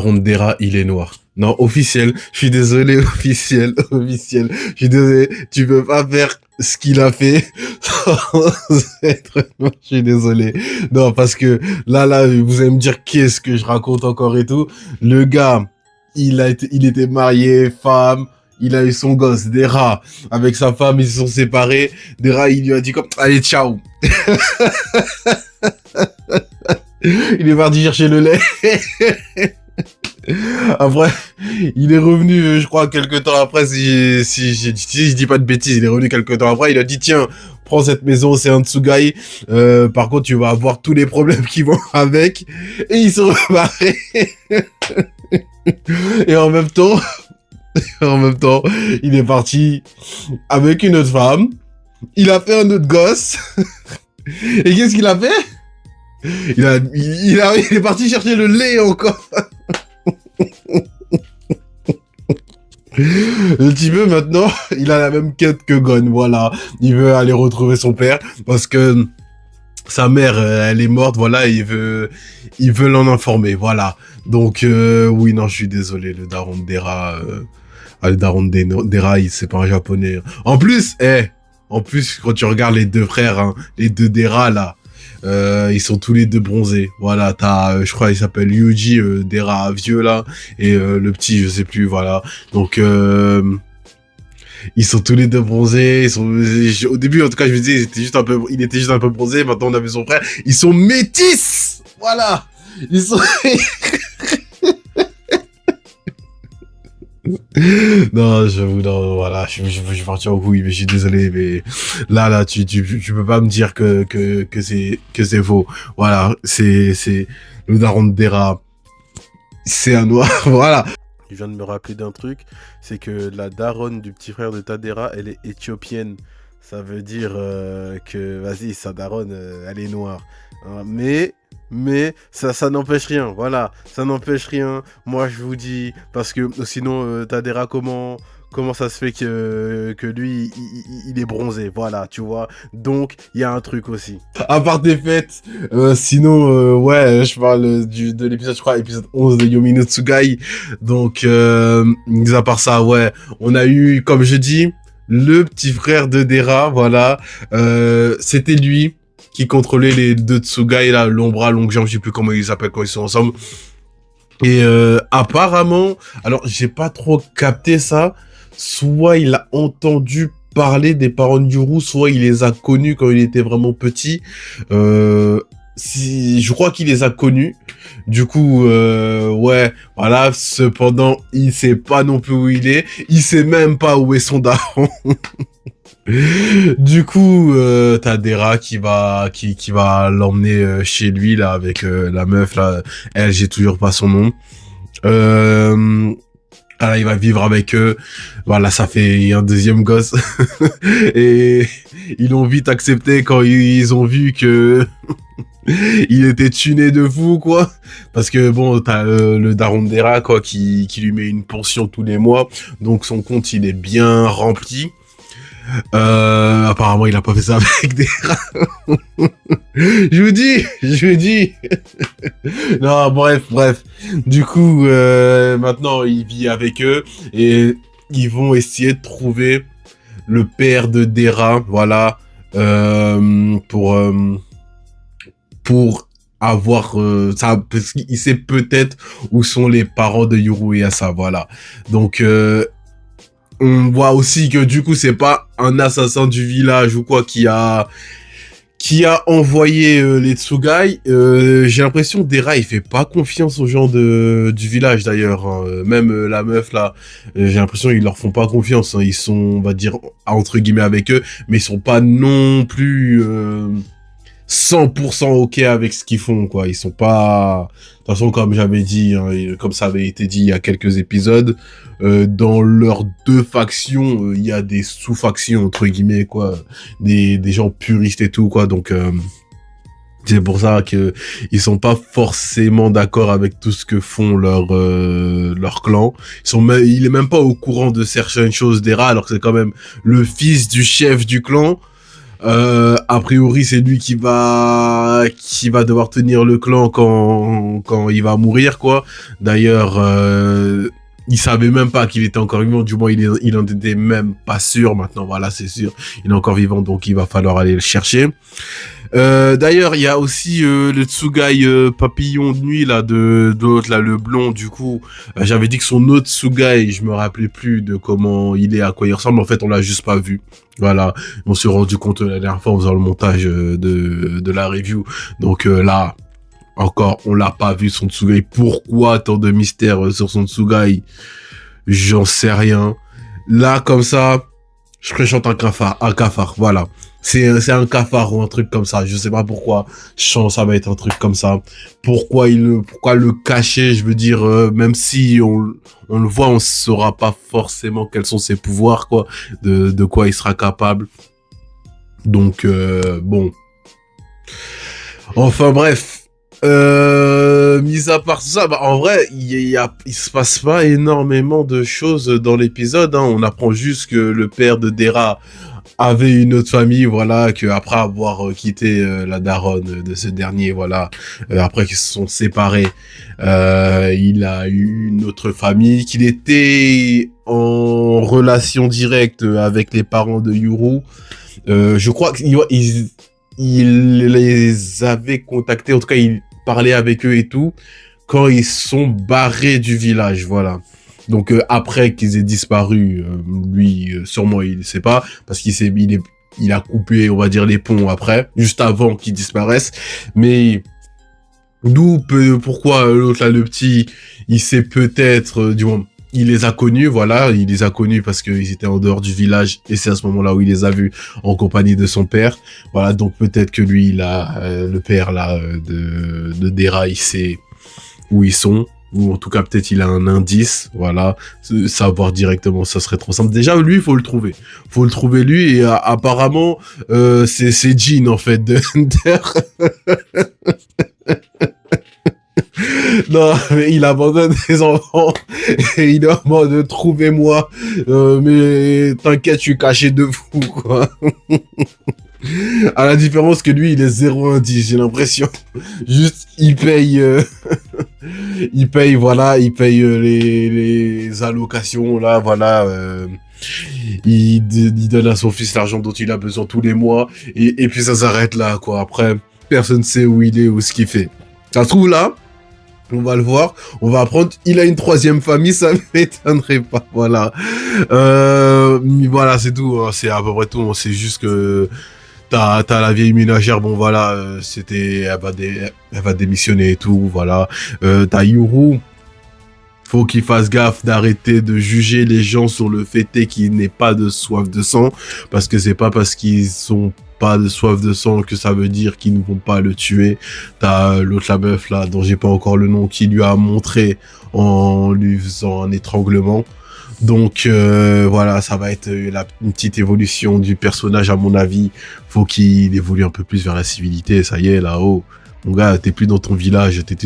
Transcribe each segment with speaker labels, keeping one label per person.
Speaker 1: daron de Dera, il est noir. Non, officiel. Je suis désolé, officiel, officiel. Je suis désolé. Tu peux pas faire ce qu'il a fait sans être noir. Je suis désolé. Non, parce que là, vous allez me dire qu'est-ce que je raconte encore et tout. Le gars, il était marié, femme. Il a eu son gosse, Dera. Avec sa femme, ils se sont séparés. Dera, il lui a dit comme, allez, ciao. Il est parti chercher le lait. Après, il est revenu, je crois, quelques temps après, si je dis pas de bêtises, il est revenu quelques temps après, il a dit, tiens, prends cette maison, c'est un Tsugai, par contre, tu vas avoir tous les problèmes qui vont avec, et ils sont rebarrés. Et en même temps, il est parti avec une autre femme, il a fait un autre gosse, et qu'est-ce qu'il a fait? Il est parti chercher le lait encore. Le petit peu maintenant, il a la même quête que Gon, voilà. Il veut aller retrouver son père parce que sa mère, elle est morte, voilà, et il veut l'en informer, voilà. Donc, oui, non, je suis désolé, le daron de Dera, c'est pas un japonais. En plus, quand tu regardes les deux frères, hein, les deux Dera, là, ils sont tous les deux bronzés. Voilà, t'as, je crois, il s'appelle Yuji, Dera vieux, là, et le petit, je sais plus, voilà. Donc, ils sont tous les deux bronzés. Au début, en tout cas, je me disais, il était juste un peu bronzé. Maintenant, on a vu son frère. Ils sont métis! Voilà! Ils sont... Non, non, voilà, je suis parti en couille, mais je suis désolé, mais là, tu peux pas me dire que c'est faux. Voilà, c'est le daron de Dera. C'est un noir, voilà. Je viens de me rappeler d'un truc, c'est que la daronne du petit frère de Tadera, elle est éthiopienne. Ça veut dire que, vas-y, sa daronne, elle est noire. Hein, mais ça n'empêche rien, voilà, ça n'empêche rien. Moi, je vous dis, parce que sinon, Tadera, comment ça se fait que lui, il est bronzé, voilà, tu vois. Donc, il y a un truc aussi. À part des fêtes, sinon, ouais, je parle de l'épisode, je crois, épisode 11 de Yomi no Tsugai. Donc, mis à part ça, ouais, on a eu, comme je dis, le petit frère de Dera, voilà. C'était lui qui contrôlait les deux Tsugai, là, long bras, longue jambe, je sais plus comment ils s'appellent quand ils sont ensemble. Et apparemment, alors j'ai pas trop capté ça, soit il a entendu parler des parents de Yuru, soit il les a connus quand il était vraiment petit. Je crois qu'il les a connus. Du coup, ouais, voilà. Cependant, il sait pas non plus où il est. Il sait même pas où est son daron. Du coup, t'as Dera qui va l'emmener chez lui là avec la meuf là. Elle, j'ai toujours pas son nom. Alors, il va vivre avec eux. Voilà, ça fait un deuxième gosse. Et ils l'ont vite accepté quand ils ont vu que il était tuné de fou, quoi. Parce que bon, t'as le daron de Dera, quoi, qui lui met une pension tous les mois. Donc son compte, il est bien rempli. Apparemment, il a pas fait ça avec des rats. Je vous dis. Non, bref. Du coup, maintenant, il vit avec eux et ils vont essayer de trouver le père de Dera, voilà, pour avoir ça, parce qu'il sait peut-être où sont les parents de Yuru Yasa, voilà. Donc, on voit aussi que du coup c'est pas un assassin du village ou quoi qui a envoyé les Tsugai. J'ai l'impression que Dera il fait pas confiance aux gens du village d'ailleurs, hein. Même la meuf là, j'ai l'impression qu'ils leur font pas confiance, hein. Ils sont, on va dire, entre guillemets avec eux, mais ils sont pas non plus 100% ok avec ce qu'ils font, quoi. Ils sont pas... De toute façon, comme j'avais dit, hein, et comme ça avait été dit il y a quelques épisodes, dans leurs deux factions, il y a des sous-factions, entre guillemets, quoi. Des gens puristes et tout, quoi. Donc, c'est pour ça que ils sont pas forcément d'accord avec tout ce que font leur clan. Il est même pas au courant de certaines choses d'Era, alors que c'est quand même le fils du chef du clan. A priori, c'est lui qui va devoir tenir le clan quand il va mourir, quoi. D'ailleurs, il savait même pas qu'il était encore vivant, du moins il en était même pas sûr. Maintenant, voilà, c'est sûr, il est encore vivant, donc il va falloir aller le chercher. D'ailleurs, il y a aussi le Tsugai papillon de nuit là de l'autre là, le blond. Du coup, j'avais dit que son autre Tsugai, je me rappelais plus de comment il est, à quoi il ressemble. En fait, on l'a juste pas vu. Voilà, on s'est rendu compte la dernière fois en faisant le montage de la review. Donc là, encore, on l'a pas vu son Tsugai. Pourquoi tant de mystères sur son Tsugai? J'en sais rien. Là, comme ça, je préchante un cafard, voilà. C'est un cafard ou un truc comme ça. Je sais pas pourquoi. Je sens ça va être un truc comme ça. Pourquoi le cacher? Je veux dire, même si on le voit, on saura pas forcément quels sont ses pouvoirs, quoi. De quoi il sera capable. Donc, bon. Enfin, bref. Mis à part tout ça, bah, en vrai, il se passe pas énormément de choses dans l'épisode, hein. On apprend juste que le père de Dera avait une autre famille, voilà, que après avoir quitté la daronne de ce dernier, voilà, après qu'ils se sont séparés, il a eu une autre famille, qu'il était en relation directe avec les parents de Yuru. Je crois qu'il il les avait contactés, en tout cas, il parlait avec eux et tout, quand ils sont barrés du village, voilà. Donc après qu'ils aient disparu, lui, sûrement il ne sait pas, parce il a coupé, on va dire, les ponts après, juste avant qu'ils disparaissent. Mais pourquoi l'autre là, le petit, il sait peut-être, du moins, il les a connus, voilà, il les a connus parce qu'ils étaient en dehors du village, et c'est à ce moment-là où il les a vus en compagnie de son père. Voilà, donc peut-être que lui, là, le père là de Dera, il sait où ils sont, ou en tout cas peut-être il a un indice, voilà. Savoir directement, ça serait trop simple. Déjà, lui, il faut le trouver. Faut le trouver lui, et apparemment, c'est Jean en fait de Hunter. Non, mais il abandonne ses enfants et il est en mode trouvez-moi, mais t'inquiète, je suis caché de vous, quoi. À la différence que lui, il est 0,10, j'ai l'impression. Juste, il paye, voilà, il paye les allocations, là, voilà. Il donne à son fils l'argent dont il a besoin tous les mois, et puis ça s'arrête là, quoi. Après, personne ne sait où il est ou ce qu'il fait. Ça se trouve là, on va le voir, on va apprendre, il a une troisième famille, ça m'étonnerait pas, voilà. Mais voilà, c'est tout, hein, c'est à peu près tout, c'est juste que t'as la vieille ménagère, bon voilà, elle va démissionner et tout, voilà. T'as Yuru, faut qu'il fasse gaffe d'arrêter de juger les gens sur le fait qu'il n'ait pas de soif de sang, parce que c'est pas parce qu'ils sont pas de soif de sang que ça veut dire qu'ils ne vont pas le tuer. T'as l'autre, la meuf là, dont j'ai pas encore le nom, qui lui a montré en lui faisant un étranglement. Donc voilà, ça va être une petite évolution du personnage à mon avis. Faut qu'il évolue un peu plus vers la civilité, ça y est, là-haut. Mon gars, t'es plus dans ton village, t'es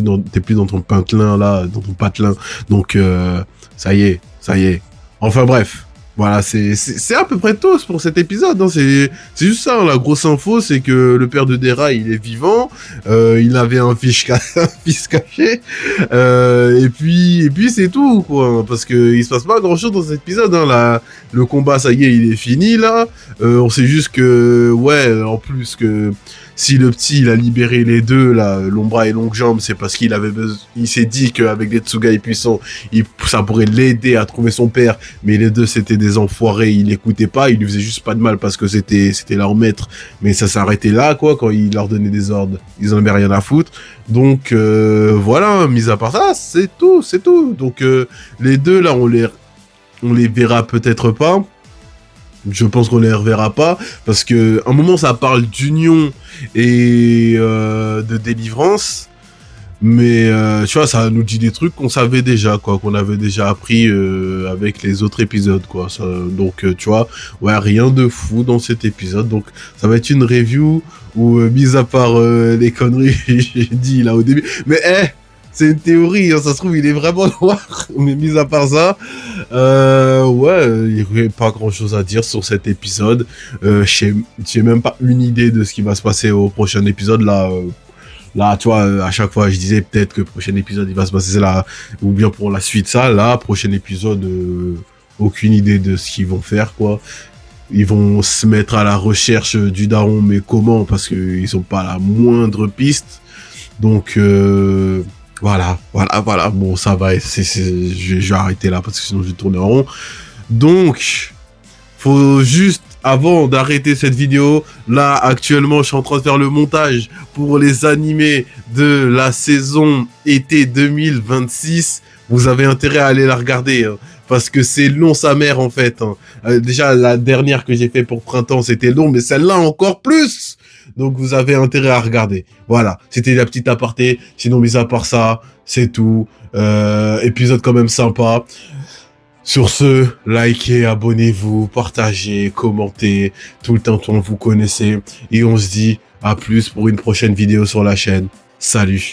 Speaker 1: plus dans ton patelin, là, dans ton patelin. Donc, ça y est, ça y est. Enfin bref, voilà, c'est à peu près tout pour cet épisode. Hein. C'est juste ça, hein, la grosse info, c'est que le père de Dera, il est vivant. Il avait un fils caché. Et puis c'est tout, quoi. Hein, parce que il se passe pas grand-chose dans cet épisode. Hein, là, le combat, ça y est, il est fini, là. On sait juste que, ouais, en plus que... Si le petit, il a libéré les deux, là, Lombra et Longjambe, c'est parce qu'il avait il s'est dit qu'avec des Tsugai puissants, ça pourrait l'aider à trouver son père, mais les deux, c'était des enfoirés, il l'écoutait pas, il lui faisait juste pas de mal parce que c'était leur maître, mais ça s'arrêtait là, quoi, quand il leur donnait des ordres, ils en avaient rien à foutre. Donc, voilà, mis à part ça, c'est tout. Donc, les deux, là, on les verra peut-être pas. Je pense qu'on les reverra pas, parce que un moment ça parle d'union et de délivrance, mais tu vois, ça nous dit des trucs qu'on savait déjà, quoi, qu'on avait déjà appris avec les autres épisodes, quoi. Ça, donc tu vois, ouais, rien de fou dans cet épisode, donc ça va être une review où, mis à part les conneries que j'ai dit là au début, mais C'est une théorie, hein, ça se trouve, il est vraiment noir. Mais mis à part ça, ouais, il n'y a pas grand chose à dire sur cet épisode. J'ai même pas une idée de ce qui va se passer au prochain épisode. Là, tu vois, à chaque fois, je disais peut-être que le prochain épisode, il va se passer là, ou bien pour la suite, ça. Là, prochain épisode, aucune idée de ce qu'ils vont faire, quoi. Ils vont se mettre à la recherche du daron, mais comment? Parce qu'ils ont pas la moindre piste. Donc, voilà. Bon, ça va. Je vais arrêter là parce que sinon je vais tourner en rond. Donc, faut juste, avant d'arrêter cette vidéo, là, actuellement, je suis en train de faire le montage pour les animés de la saison été 2026. Vous avez intérêt à aller la regarder, hein, parce que c'est long sa mère, en fait. Hein. Déjà, la dernière que j'ai fait pour printemps, c'était long, mais celle-là encore plus. Donc, vous avez intérêt à regarder. Voilà, c'était la petite aparté. Sinon, mis à part ça, c'est tout. Épisode quand même sympa. Sur ce, likez, abonnez-vous, partagez, commentez, tout le temps vous connaissez. Et on se dit à plus pour une prochaine vidéo sur la chaîne. Salut!